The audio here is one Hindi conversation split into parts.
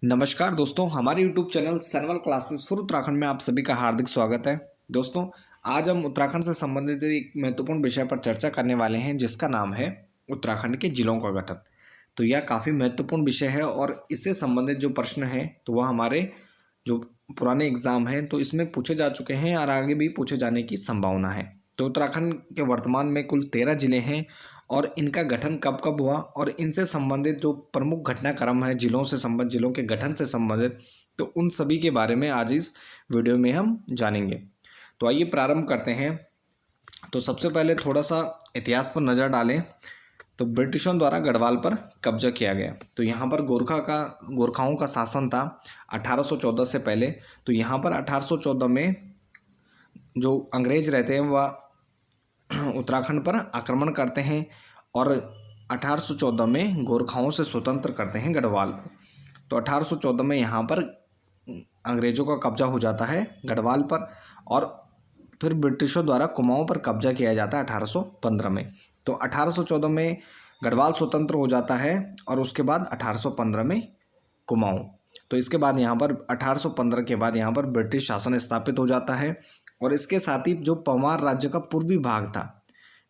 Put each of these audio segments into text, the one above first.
नमस्कार दोस्तों, हमारे YouTube channel Sanwal classes for Uttarakhand में आप सभी का हार्दिक स्वागत है। दोस्तों, आज हम उत्तराखंड से संबंधित एक महत्वपूर्ण विषय पर चर्चा करने वाले हैं जिसका नाम है उत्तराखंड के जिलों का गठन। तो यह काफ़ी महत्वपूर्ण विषय है और इससे संबंधित जो प्रश्न हैं तो वह हमारे जो पुराने एग्जाम हैं तो इसमें पूछे जा चुके हैं और आगे भी पूछे जाने की संभावना है। तो उत्तराखंड के वर्तमान में कुल 13 जिले हैं और इनका गठन कब कब हुआ और इनसे संबंधित जो प्रमुख घटनाक्रम है जिलों के गठन से संबंधित, तो उन सभी के बारे में आज इस वीडियो में हम जानेंगे। तो आइए प्रारंभ करते हैं। तो सबसे पहले थोड़ा सा इतिहास पर नज़र डालें। तो ब्रिटिशों द्वारा गढ़वाल पर कब्जा किया गया। तो यहाँ पर गोरखाओं का शासन था 1814 से पहले। तो यहाँ पर 1814 में जो अंग्रेज रहते हैं वह उत्तराखंड पर आक्रमण करते हैं और 1814 में गोरखाओं से स्वतंत्र करते हैं गढ़वाल को। तो 1814 में यहाँ पर अंग्रेज़ों का कब्जा हो जाता है गढ़वाल पर और फिर ब्रिटिशों द्वारा कुमाऊं पर कब्जा किया जाता है 1815 में। तो 1814 में गढ़वाल स्वतंत्र हो जाता है और उसके बाद 1815 में कुमाऊं। तो इसके बाद यहाँ पर 1815 के बाद यहाँ पर ब्रिटिश शासन स्थापित हो जाता है और इसके साथ ही जो पंवार राज्य का पूर्वी भाग था,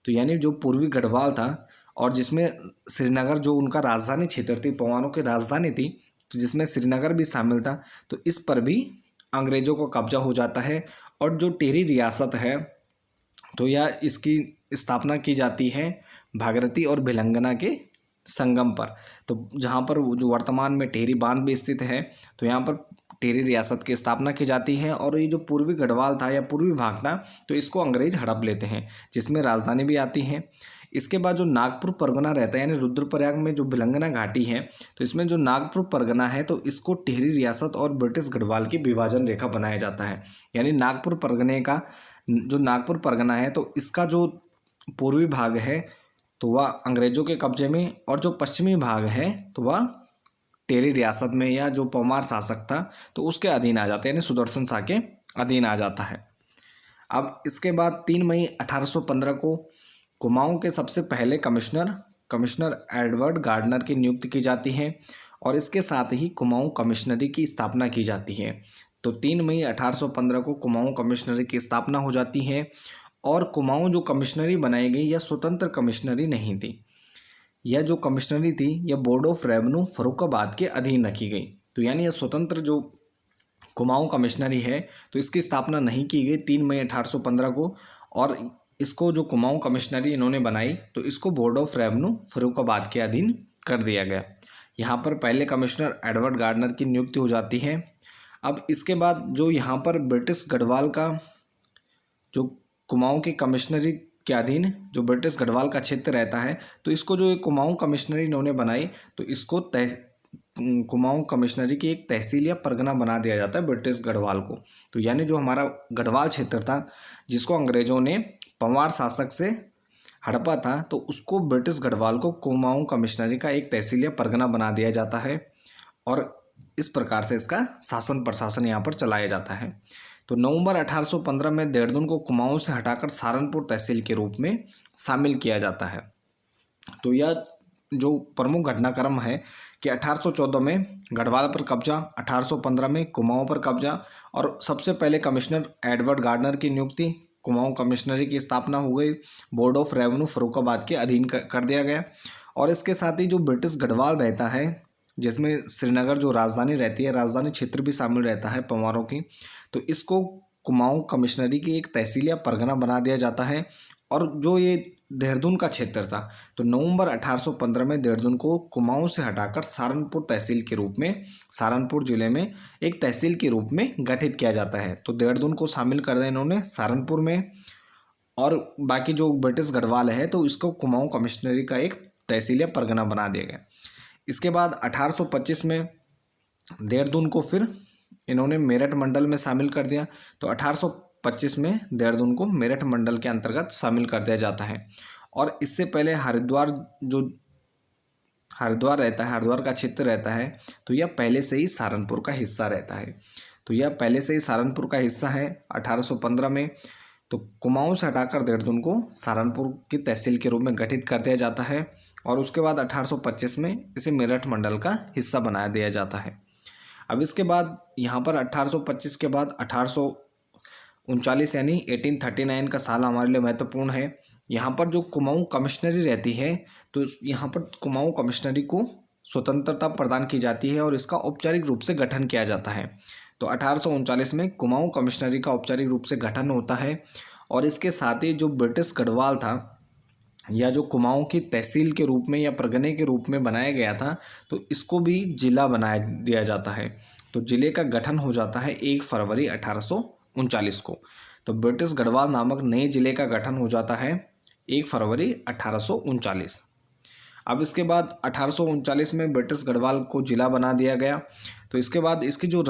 तो यानी जो पूर्वी गढ़वाल था और जिसमें श्रीनगर जो उनका राजधानी क्षेत्र थी, पंवारों की राजधानी थी, तो जिसमें श्रीनगर भी शामिल था, तो इस पर भी अंग्रेज़ों को कब्जा हो जाता है। और जो टिहरी रियासत है तो यह इसकी स्थापना की जाती है भागीरथी और भिलंगना के संगम पर। तो जहाँ पर जो वर्तमान में टिहरी बांध भी स्थित है, तो यहाँ पर टिहरी रियासत की स्थापना की जाती है। और ये जो पूर्वी गढ़वाल था या पूर्वी भाग था तो इसको अंग्रेज हड़प लेते हैं, जिसमें राजधानी भी आती है। इसके बाद जो नागपुर परगना रहता है यानी रुद्रप्रयाग में जो भिलंगना घाटी है, तो इसमें जो नागपुर परगना है तो इसको टिहरी रियासत और ब्रिटिश गढ़वाल की विभाजन रेखा बनाया जाता है। यानी नागपुर परगने का जो नागपुर परगना है तो इसका जो पूर्वी भाग है तो वह अंग्रेज़ों के कब्जे में और जो पश्चिमी भाग है तो वह टिहरी रियासत में या जो परमार शासक था तो उसके अधीन आ जाता है, यानी सुदर्शन शाह के अधीन आ जाता है। अब इसके बाद 3 मई 1815 को कुमाऊं के सबसे पहले कमिश्नर एडवर्ड गार्डनर की नियुक्ति की जाती है और इसके साथ ही कुमाऊं कमिश्नरी की स्थापना की जाती है। तो 3 मई 1815 को कुमाऊं कमिश्नरी की स्थापना हो जाती है और कुमाऊं जो कमिश्नरी बनाई गई यह स्वतंत्र कमिश्नरी नहीं थी। यह जो कमिश्नरी थी यह बोर्ड ऑफ रेवेन्यू फर्रुखाबाद के अधीन रखी गई। तो यानी यह स्वतंत्र जो कुमाऊं कमिश्नरी है तो इसकी स्थापना नहीं की गई 3 मई 1815 को, और इसको जो कुमाऊं कमिश्नरी इन्होंने बनाई तो इसको बोर्ड ऑफ रेवेन्यू फर्रुखाबाद के अधीन कर दिया गया। यहाँ पर पहले कमिश्नर एडवर्ड गार्डनर की नियुक्ति हो जाती है। अब इसके बाद जो यहाँ पर ब्रिटिश गढ़वाल का जो कुमाऊं की कमिश्नरी के अधीन जो ब्रिटिश गढ़वाल का क्षेत्र रहता है तो इसको जो एक कुमाऊं कमिश्नरी इन्होंने बनाई तो इसको कुमाऊं कमिश्नरी की एक तहसील या परगना बना दिया जाता है ब्रिटिश गढ़वाल को। तो यानी जो हमारा गढ़वाल क्षेत्र था जिसको अंग्रेज़ों ने पंवार शासक से हड़पा था तो उसको ब्रिटिश गढ़वाल को कुमाऊं कमिश्नरी का एक तहसील या परगना बना दिया जाता है और इस प्रकार से इसका शासन प्रशासन यहाँ पर चलाया जाता है। तो नवंबर 1815 में देहरादून को कुमाऊं से हटाकर सहारनपुर तहसील के रूप में शामिल किया जाता है। तो यह जो प्रमुख घटनाक्रम है कि 1814 में गढ़वाल पर कब्जा, 1815 में कुमाऊं पर कब्जा और सबसे पहले कमिश्नर एडवर्ड गार्डनर की नियुक्ति, कुमाऊं कमिश्नरी की स्थापना हो गई, बोर्ड ऑफ रेवेन्यू फर्रुखाबाद के अधीन कर दिया गया। और इसके साथ ही जो ब्रिटिश गढ़वाल रहता है जिसमें श्रीनगर जो राजधानी रहती है, राजधानी क्षेत्र भी शामिल रहता है पंवारों की, तो इसको कुमाऊं कमिश्नरी की एक तहसील या परगना बना दिया जाता है। और जो ये देहरादून का क्षेत्र था तो नवंबर 1815 में देहरादून को कुमाऊं से हटाकर सहारनपुर तहसील के रूप में सहारनपुर जिले में एक तहसील के रूप में गठित किया जाता है। तो देहरादून को शामिल कर दिया इन्होंने सहारनपुर में और बाकी जो ब्रिटिश गढ़वाल है तो इसको कुमाऊं कमिश्नरी का एक तहसील या परगना बना दिया गया। इसके बाद 1825 में देहरादून को फिर इन्होंने मेरठ मंडल में शामिल कर दिया। तो 1825 में देहरादून को मेरठ मंडल के अंतर्गत शामिल कर दिया जाता है। और इससे पहले हरिद्वार रहता है, हरिद्वार का क्षेत्र रहता है, तो यह पहले से ही सहारनपुर का हिस्सा रहता है। तो यह पहले से ही सहारनपुर का हिस्सा है 1815 में। तो कुमाऊं से हटाकर देहरादून को सहारनपुर की तहसील के रूप में गठित कर दिया जाता है और उसके बाद 1825 में इसे मेरठ मंडल का हिस्सा बना दिया जाता है। अब इसके बाद यहाँ पर 1825 के बाद 1839 यानी 1839 का साल हमारे लिए महत्वपूर्ण है। यहाँ पर जो कुमाऊँ कमिश्नरी रहती है, तो यहाँ पर कुमाऊँ कमिश्नरी को स्वतंत्रता प्रदान की जाती है और इसका औपचारिक रूप से गठन किया जाता है। तो 1839 में कुमाऊँ कमिश्नरी का औपचारिक रूप से गठन होता है और इसके साथ ही जो ब्रिटिश गढ़वाल था या जो कुमाऊँ की तहसील के रूप में या परगने के रूप में बनाया गया था, तो इसको भी जिला बना दिया जाता है। तो जिले का गठन हो जाता है 1 फरवरी 1839 को। तो ब्रिटिश गढ़वाल नामक नए जिले का गठन हो जाता है 1 फरवरी 1839। अब इसके बाद 1839 में ब्रिटिश गढ़वाल को जिला बना दिया गया। तो इसके बाद इसकी जो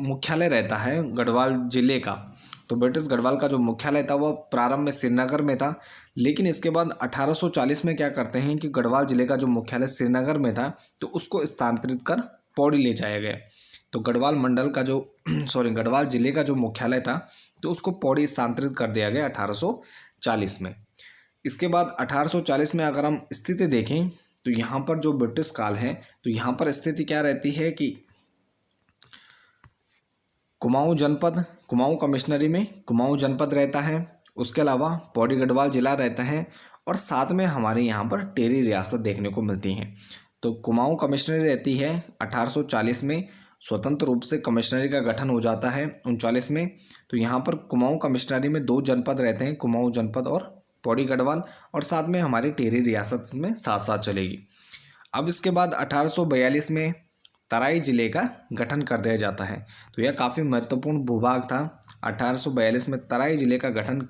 मुख्यालय रहता है गढ़वाल जिले का, तो ब्रिटिश गढ़वाल का जो मुख्यालय था वह प्रारंभ में श्रीनगर में था, लेकिन इसके बाद 1840 में क्या करते हैं कि गढ़वाल जिले का जो मुख्यालय श्रीनगर में था, तो उसको स्थानांतरित कर पौड़ी ले जाया गया। तो गढ़वाल मंडल का जो गढ़वाल जिले का जो मुख्यालय था, तो उसको पौड़ी स्थानांतरित कर दिया गया 1840 में। इसके बाद 1840 में अगर हम स्थिति देखें, तो यहाँ पर जो ब्रिटिश काल है, तो यहाँ पर स्थिति क्या रहती है कि कुमाऊँ जनपद, कुमाऊँ कमिश्नरी में कुमाऊँ जनपद रहता है, उसके अलावा पौड़ी गढ़वाल जिला रहता है और साथ में हमारे यहाँ पर टेरी रियासत देखने को मिलती हैं। तो कुमाऊँ कमिश्नरी रहती है 1840 में, स्वतंत्र रूप से कमिश्नरी का गठन हो जाता है 39 में। तो यहाँ पर कुमाऊँ कमिश्नरी में 2 जनपद रहते हैं, कुमाऊँ जनपद और पौड़ी गढ़वाल, और साथ में हमारी टेरी रियासत में साथ साथ चलेगी। अब इसके बाद 1842 में तराई जिले का गठन कर दिया जाता है। तो यह काफ़ी महत्वपूर्ण भूभाग था। 1842 में तराई जिले का गठन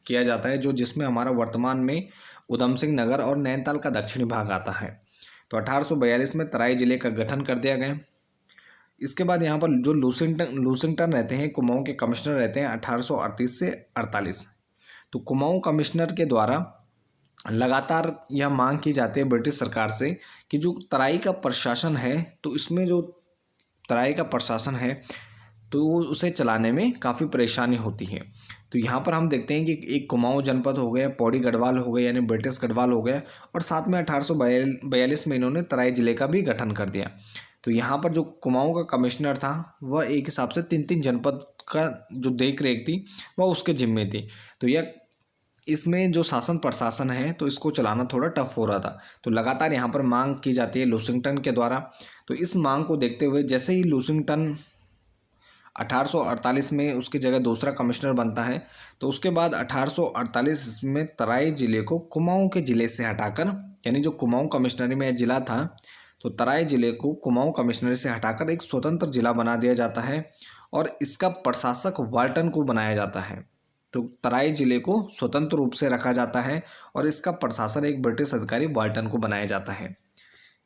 किया जाता है, जो जिसमें हमारा वर्तमान में उधम सिंह नगर और नैनीताल का दक्षिणी भाग आता है। तो 1842 में तराई जिले का गठन कर दिया गया। इसके बाद यहाँ पर जो लूसिंगटन रहते हैं, कुमाऊँ के कमिश्नर रहते हैं 1838 से 48। तो कुमाऊँ कमिश्नर के द्वारा लगातार यह मांग की जाती है ब्रिटिश सरकार से कि जो तराई का प्रशासन है, तो इसमें जो तराई का प्रशासन है तो उसे चलाने में काफ़ी परेशानी होती है। तो यहाँ पर हम देखते हैं कि एक कुमाऊँ जनपद हो गया, पौड़ी गढ़वाल हो गया यानी ब्रिटिश गढ़वाल हो गया, और साथ में 1842 में इन्होंने तराई जिले का भी गठन कर दिया। तो यहाँ पर जो कुमाऊँ का कमिश्नर था वह एक हिसाब से 3-3 जनपद का जो देख रेख थी वह उसके जिम्मे थी। तो यह इसमें जो शासन प्रशासन है तो इसको चलाना थोड़ा टफ हो रहा था। तो लगातार यहाँ पर मांग की जाती है लूसिंगटन के द्वारा। तो इस मांग को देखते हुए जैसे ही लूसिंगटन 1848 में उसकी जगह दूसरा कमिश्नर बनता है, तो उसके बाद 1848 में तराई जिले को कुमाऊँ के ज़िले से हटाकर, यानी जो कुमाऊँ कमिश्नरी में ज़िला था, तो तराई जिले को कुमाऊँ कमिश्नरी से हटाकर एक स्वतंत्र जिला बना दिया जाता है और इसका प्रशासक वाल्टन को बनाया जाता है। तो तराई जिले को स्वतंत्र रूप से रखा जाता है और इसका प्रशासन एक ब्रिटिश अधिकारी वाल्टन को बनाया जाता है।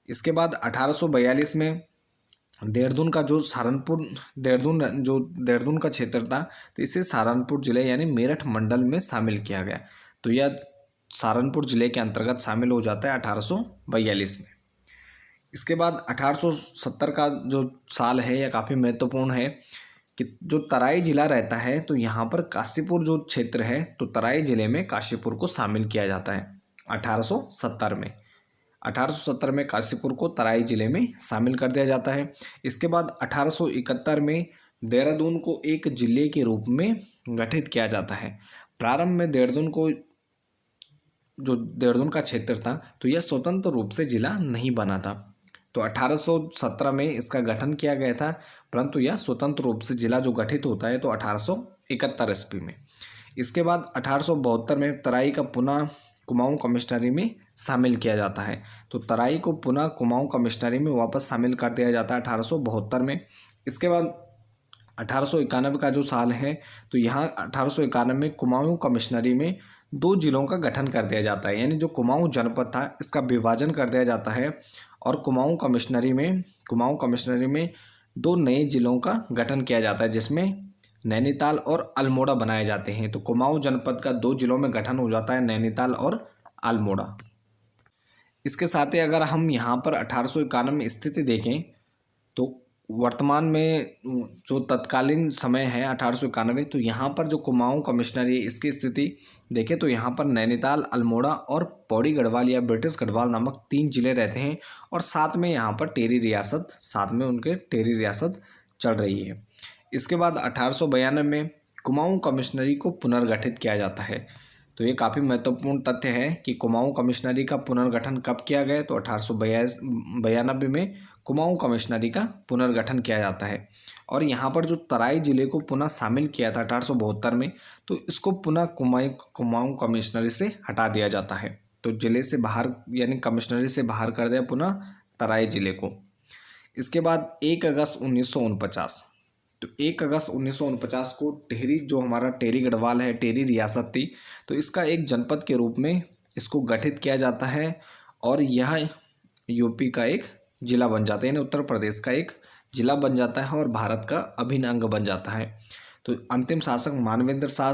इसके बाद 1842 में देहरादून का जो देहरादून का क्षेत्र था, तो इसे सहारनपुर जिले यानी मेरठ मंडल में शामिल किया गया। तो यह सहारनपुर जिले के अंतर्गत शामिल हो जाता है 1842 में। इसके बाद 1870 का जो साल है यह काफ़ी महत्वपूर्ण है कि जो तराई जिला रहता है, तो यहाँ पर काशीपुर जो क्षेत्र है, तो तराई जिले में काशीपुर को शामिल किया जाता है 1870 में। 1870 में काशीपुर को तराई जिले में शामिल कर दिया जाता है। इसके बाद 1871 में देहरादून को एक जिले के रूप में गठित किया जाता है। प्रारंभ में देहरादून का क्षेत्र था, तो यह स्वतंत्र रूप से जिला नहीं बना था। तो 1817 में इसका गठन किया गया था, परंतु यह स्वतंत्र रूप से जिला जो गठित होता है तो 1871 ईस्वी में। इसके बाद 1872 में तराई का पुनः कुमाऊँ कमिश्नरी में शामिल किया जाता है। तो तराई को पुनः कुमाऊँ कमिश्नरी में वापस शामिल कर दिया जाता है 1872 में। इसके बाद 1891 का जो साल है, तो यहाँ 1891 में कुमाऊँ कमिश्नरी में 2 जिलों का गठन कर दिया जाता है, यानी जो कुमाऊँ जनपद था इसका विभाजन कर दिया जाता है और कुमाऊँ कमिश्नरी में 2 नए जिलों का गठन किया जाता है, जिसमें नैनीताल और अल्मोड़ा बनाए जाते हैं। तो कुमाऊँ जनपद का 2 जिलों में गठन हो जाता है, नैनीताल और अल्मोड़ा। इसके साथ ही अगर हम यहाँ पर 1891 में स्थिति देखें, तो वर्तमान में जो तत्कालीन समय है 1891, तो यहाँ पर जो कुमाऊँ कमिश्नरी है इसकी स्थिति देखें तो यहाँ पर नैनीताल, अल्मोड़ा और पौड़ी गढ़वाल या ब्रिटिश गढ़वाल नामक 3 जिले रहते हैं और साथ में यहाँ पर टेरी रियासत चल रही है। इसके बाद 1892 में कुमाऊं कमिश्नरी को पुनर्गठित किया जाता है। तो ये काफ़ी महत्वपूर्ण तथ्य है कि कुमाऊं कमिश्नरी का पुनर्गठन कब किया गया, तो 1892 में कुमाऊं कमिश्नरी का पुनर्गठन किया जाता है। और यहाँ पर जो तराई जिले को पुनः शामिल किया था 1872 में, तो इसको पुनः कुमाऊं कमिश्नरी से हटा दिया जाता है। तो जिले से बाहर यानी कमिश्नरी से बाहर कर दिया पुनः तराई जिले को। इसके बाद 1 अगस्त 1949, तो 1 अगस्त 1949 को टिहरी, जो हमारा टिहरी गढ़वाल है, टिहरी रियासत थी, तो इसका एक जनपद के रूप में इसको गठित किया जाता है और यह यूपी का एक जिला बन जाता है, यानी उत्तर प्रदेश का एक जिला बन जाता है और भारत का अभिन्न अंग बन जाता है। तो अंतिम शासक मानवेंद्र शाह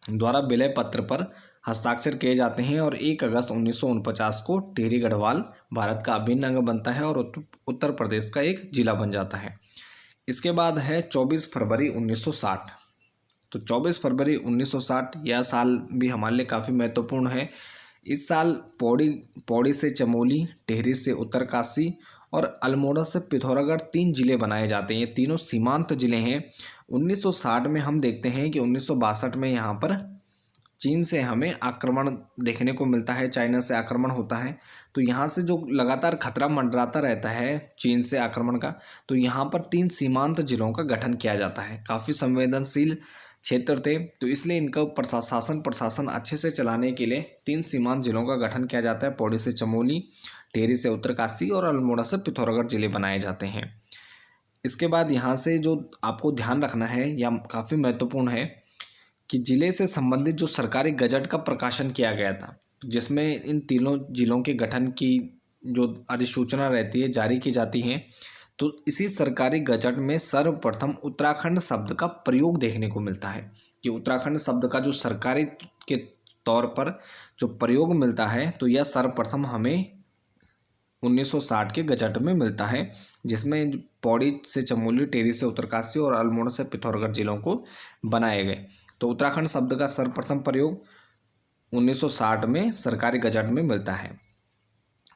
द्वारा विलय पत्र पर हस्ताक्षर किए जाते हैं और 1 अगस्त 1949 को टिहरी गढ़वाल भारत का अभिन्न अंग बनता है और उत्तर प्रदेश का एक जिला बन जाता है। इसके बाद है 24 फरवरी 1960। तो 24 फरवरी 1960 यह साल भी हमारे लिए काफ़ी महत्वपूर्ण है। इस साल पौड़ी से चमोली, टिहरी से उत्तरकाशी और अल्मोड़ा से पिथौरागढ़ 3 जिले बनाए जाते हैं। ये तीनों सीमांत जिले हैं। 1960 में हम देखते हैं कि 1962 में यहाँ पर चीन से हमें आक्रमण देखने को मिलता है, चाइना से आक्रमण होता है। तो यहाँ से जो लगातार खतरा मंडराता रहता है चीन से आक्रमण का, तो यहाँ पर 3 सीमांत जिलों का गठन किया जाता है। काफ़ी संवेदनशील क्षेत्र थे, तो इसलिए इनका प्रशासन अच्छे से चलाने के लिए 3 सीमांत जिलों का गठन किया जाता है। पौड़ी से चमोली, टिहरी से उत्तरकाशी और अल्मोड़ा से पिथौरागढ़ जिले बनाए जाते हैं। इसके बाद यहाँ से जो आपको ध्यान रखना है या काफ़ी महत्वपूर्ण है कि जिले से संबंधित जो सरकारी गजट का प्रकाशन किया गया था, जिसमें इन तीनों जिलों के गठन की जो अधिसूचना रहती है जारी की जाती है, तो इसी सरकारी गजट में सर्वप्रथम उत्तराखंड शब्द का प्रयोग देखने को मिलता है। कि उत्तराखंड शब्द का जो सरकारी के तौर पर जो प्रयोग मिलता है, तो यह सर्वप्रथम हमें 1960 के गजट में मिलता है, जिसमें पौड़ी से चमोली, टिहरी से उत्तरकाशी और अल्मोड़ा से पिथौरागढ़ जिलों को बनाए गए। तो उत्तराखंड शब्द का सर्वप्रथम प्रयोग 1960 में सरकारी गजट में मिलता है।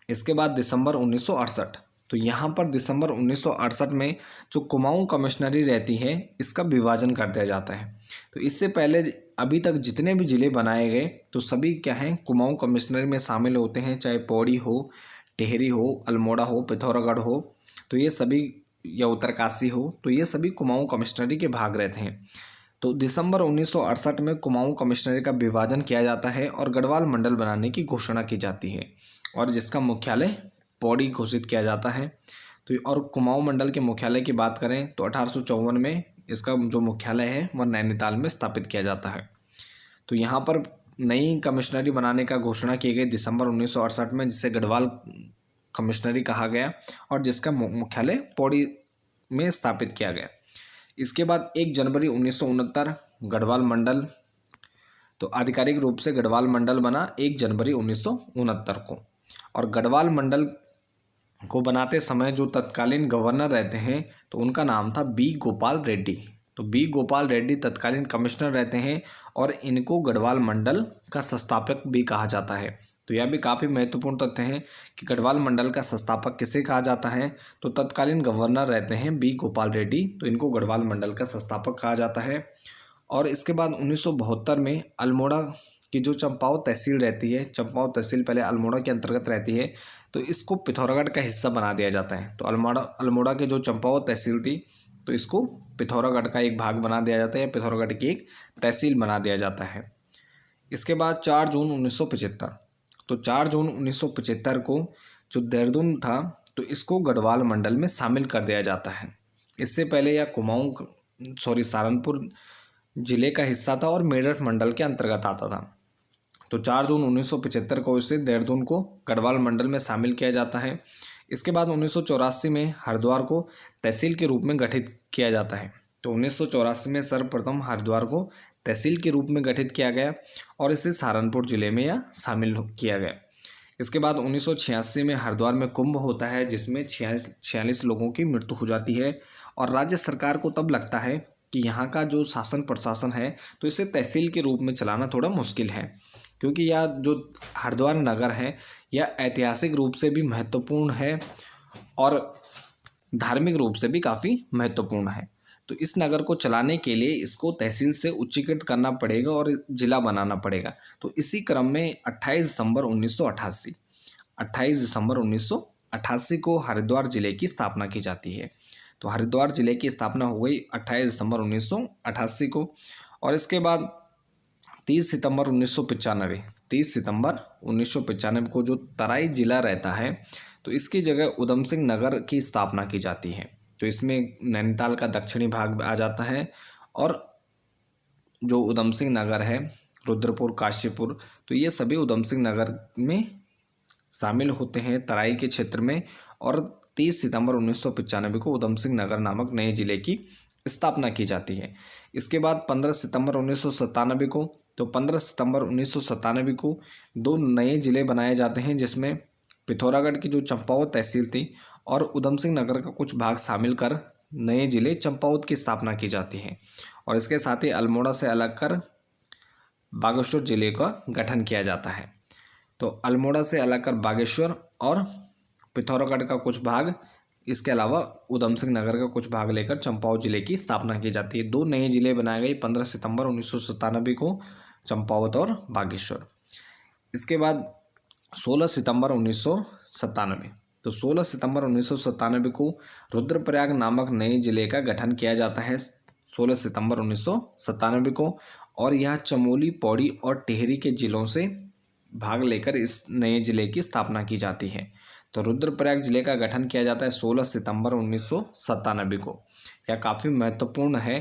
इसके बाद दिसंबर 1968, तो यहाँ पर दिसंबर 1968 में जो कुमाऊं कमिश्नरी रहती है, इसका विभाजन कर दिया जाता है। तो इससे पहले अभी तक जितने भी ज़िले बनाए गए, तो सभी क्या हैं, कुमाऊं कमिश्नरी में शामिल होते हैं, चाहे पौड़ी हो, टिहरी हो, अल्मोड़ा हो, पिथौरागढ़ हो, तो ये सभी, या उत्तरकाशी हो, तो ये सभी कुमाऊं कमिश्नरी के भाग रहते हैं। तो दिसंबर 1968 में कुमाऊं कमिश्नरी का विभाजन किया जाता है और गढ़वाल मंडल बनाने की घोषणा की जाती है और जिसका मुख्यालय पौड़ी घोषित किया जाता है। तो और कुमाऊं मंडल के मुख्यालय की बात करें तो 1854 में इसका जो मुख्यालय है वह नैनीताल में स्थापित किया जाता है। तो यहाँ पर नई कमिश्नरी बनाने का घोषणा की गई दिसंबर 1968 में, जिसे गढ़वाल कमिश्नरी कहा गया और जिसका मुख्यालय पौड़ी में स्थापित किया गया। इसके बाद 1 जनवरी 1969 गढ़वाल मंडल, तो आधिकारिक रूप से गढ़वाल मंडल बना 1 जनवरी 1969 को। और गढ़वाल मंडल को बनाते समय जो तत्कालीन गवर्नर रहते हैं, तो उनका नाम था बी गोपाल रेड्डी। तो बी गोपाल रेड्डी तत्कालीन कमिश्नर रहते हैं और इनको गढ़वाल मंडल का संस्थापक भी कहा जाता है। तो यह भी काफ़ी महत्वपूर्ण तथ्य है कि गढ़वाल मंडल का संस्थापक किसे कहा जाता है, तो तत्कालीन गवर्नर रहते हैं बी गोपाल रेड्डी, तो इनको गढ़वाल मंडल का संस्थापक कहा जाता है। और इसके बाद 1972 में अल्मोड़ा की जो चंपावत तहसील रहती है, चंपावत तहसील पहले अल्मोड़ा के अंतर्गत रहती है, तो इसको पिथौरागढ़ का हिस्सा बना दिया जाता है। तो अल्मोड़ा के जो चंपावत तहसील थी, तो इसको पिथौरागढ़ का एक भाग बना दिया जाता है या पिथौरागढ़ की एक तहसील बना दिया जाता है। इसके बाद 4 जून 1975, तो 4 जून 1975 को जो देहरादून था, तो इसको गढ़वाल मंडल में शामिल कर दिया जाता है। इससे पहले यह सहारनपुर जिले का हिस्सा था और मेरठ मंडल के अंतर्गत आता था। तो 4 जून 1975 को इसे देहरादून को गढ़वाल मंडल में शामिल किया जाता है। इसके बाद 1984 में हरिद्वार को तहसील के रूप में गठित किया जाता है। तो 1984 में सर्वप्रथम हरिद्वार को तहसील के रूप में गठित किया गया और इसे सहारनपुर जिले में यह शामिल किया गया। इसके बाद 1986 में हरिद्वार में कुंभ होता है, जिसमें 46 लोगों की मृत्यु हो जाती है और राज्य सरकार को तब लगता है कि यहाँ का जो शासन प्रशासन है, तो इसे तहसील के रूप में चलाना थोड़ा मुश्किल है, क्योंकि यह जो हरिद्वार नगर है यह ऐतिहासिक रूप से भी महत्वपूर्ण है और धार्मिक रूप से भी काफ़ी महत्वपूर्ण है। तो इस नगर को चलाने के लिए इसको तहसील से उच्चीकृत करना पड़ेगा और जिला बनाना पड़ेगा। तो इसी क्रम में 28 दिसंबर 1988 को हरिद्वार जिले की स्थापना की जाती है। तो हरिद्वार जिले की स्थापना हो गई 28 दिसंबर 1988 को। और इसके बाद 30 सितंबर 1995 को जो तराई जिला रहता है, तो इसकी जगह उधम सिंह नगर की स्थापना की जाती है। तो इसमें नैनीताल का दक्षिणी भाग आ जाता है और जो उधम सिंह नगर है, रुद्रपुर, काशीपुर, तो ये सभी उधम सिंह नगर में शामिल होते हैं तराई के क्षेत्र में। और 30 सितंबर 1995 को उधम सिंह नगर नामक नए जिले की स्थापना की जाती है। इसके बाद 15 सितंबर 1997 को, तो 15 सितंबर 1997 को दो नए ज़िले बनाए जाते हैं, जिसमें पिथौरागढ़ की जो चंपावत तहसील थी और उधम सिंह नगर का कुछ भाग शामिल कर नए ज़िले चंपावत की स्थापना की जाती है। और इसके साथ ही अल्मोड़ा से अलग कर बागेश्वर जिले का गठन किया जाता है। तो अल्मोड़ा से अलग कर बागेश्वर और पिथौरागढ़ का कुछ भाग, इसके अलावा उधम सिंह नगर का कुछ भाग लेकर चंपावत जिले की स्थापना की जाती है। दो नए जिले बनाए गए 15 सितंबर 1997 को, चंपावत और बागेश्वर। इसके बाद 16 सितंबर 1997, तो 16 सितंबर 1997 को रुद्रप्रयाग नामक नए जिले का गठन किया जाता है 16 सितंबर 1997 को। और यह चमोली, पौड़ी और टिहरी के जिलों से भाग लेकर इस नए जिले की स्थापना की जाती है। तो रुद्रप्रयाग जिले का गठन किया जाता है 16 सितंबर 1997 को। यह काफ़ी महत्वपूर्ण है,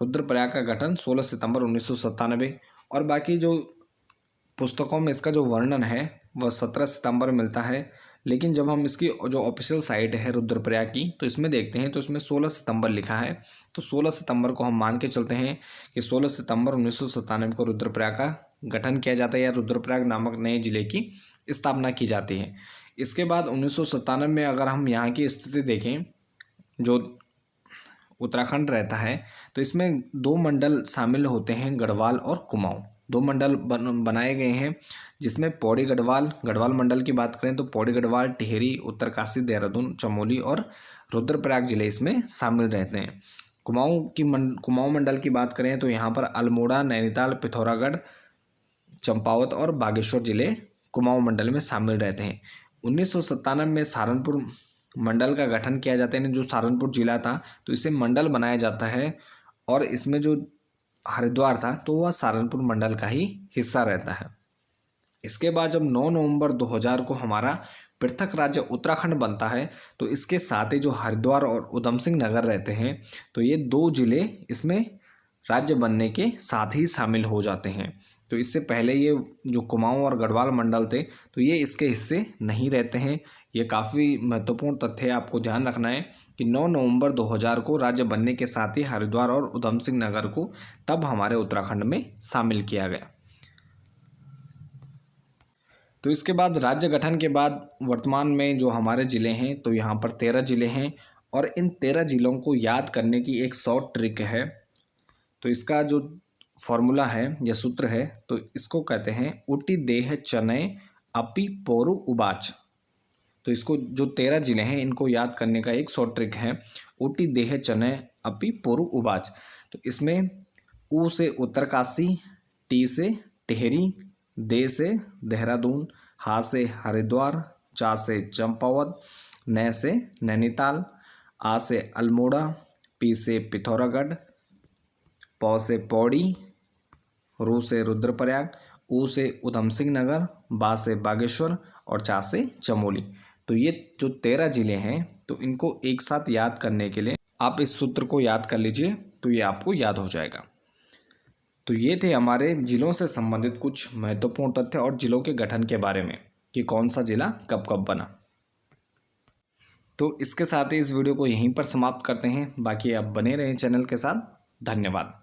रुद्रप्रयाग का गठन 16 सितंबर 1997। और बाकी जो पुस्तकों में इसका जो वर्णन है वह 17 सितंबर मिलता है, लेकिन जब हम इसकी जो ऑफिशियल साइट है रुद्रप्रयाग की, तो इसमें देखते हैं तो इसमें 16 सितंबर लिखा है। तो 16 सितंबर को हम मान के चलते हैं कि 16 सितंबर 1997 को रुद्रप्रयाग का गठन किया जाता है या रुद्रप्रयाग नामक नए जिले की स्थापना की जाती है। इसके बाद 1997 में अगर हम यहाँ की स्थिति देखें, जो उत्तराखंड रहता है, तो इसमें दो मंडल शामिल होते हैं, गढ़वाल और कुमाऊं। दो मंडल बनाए गए हैं, जिसमें पौड़ी गढ़वाल मंडल की बात करें तो पौड़ी गढ़वाल, टिहरी, उत्तरकाशी, देहरादून, चमोली और रुद्रप्रयाग जिले इसमें शामिल रहते हैं। कुमाऊं मंडल की बात करें तो यहाँ पर अल्मोड़ा, नैनीताल, पिथौरागढ़, चंपावत और बागेश्वर जिले कुमाऊं मंडल में शामिल रहते हैं। 1997 में सहारनपुर मंडल का गठन किया जाता है, जो सहारनपुर जिला था तो इसे मंडल बनाया जाता है। और इसमें जो हरिद्वार था तो वह सहारनपुर मंडल का ही हिस्सा रहता है। इसके बाद जब 9 नवंबर 2000 को हमारा पृथक राज्य उत्तराखंड बनता है, तो इसके साथ ही जो हरिद्वार और उधम सिंह नगर रहते हैं, तो ये दो जिले इसमें राज्य बनने के साथ ही शामिल हो जाते हैं। तो इससे पहले ये जो कुमाऊं और गढ़वाल मंडल थे, तो ये इसके हिस्से नहीं रहते हैं। ये काफ़ी महत्वपूर्ण तथ्य है, आपको ध्यान रखना है कि 9 नवंबर 2000 को राज्य बनने के साथ ही हरिद्वार और उधम सिंह नगर को तब हमारे उत्तराखंड में शामिल किया गया। तो इसके बाद राज्य गठन के बाद वर्तमान में जो हमारे ज़िले हैं, तो यहाँ पर 13 ज़िले हैं। और इन 13 ज़िलों को याद करने की एक शॉर्ट ट्रिक है। तो इसका जो फॉर्मूला है या सूत्र है, तो इसको कहते हैं उटी देह चनय अपि पोरु उबाच। तो इसको जो 13 जिले हैं इनको याद करने का एक शॉर्ट ट्रिक है, उटी देह चनय अपि पोरु उबाच। तो इसमें ऊ से उत्तरकाशी, टी से टिहरी, दे से देहरादून, हा से हरिद्वार, चा से चंपावत, नै से नैनीताल, आ से अल्मोड़ा, पी से पिथौरागढ़, पौ से पौड़ी, रू से रुद्रप्रयाग, ऊ से उधम सिंह नगर, बा से बागेश्वर और चा से चमोली। तो ये जो 13 ज़िले हैं, तो इनको एक साथ याद करने के लिए आप इस सूत्र को याद कर लीजिए, तो ये आपको याद हो जाएगा। तो ये थे हमारे ज़िलों से संबंधित कुछ महत्वपूर्ण तथ्य और ज़िलों के गठन के बारे में कि कौन सा ज़िला कब कब बना। तो इसके साथ ही इस वीडियो को यहीं पर समाप्त करते हैं। बाकी आप बने रहें चैनल के साथ। धन्यवाद।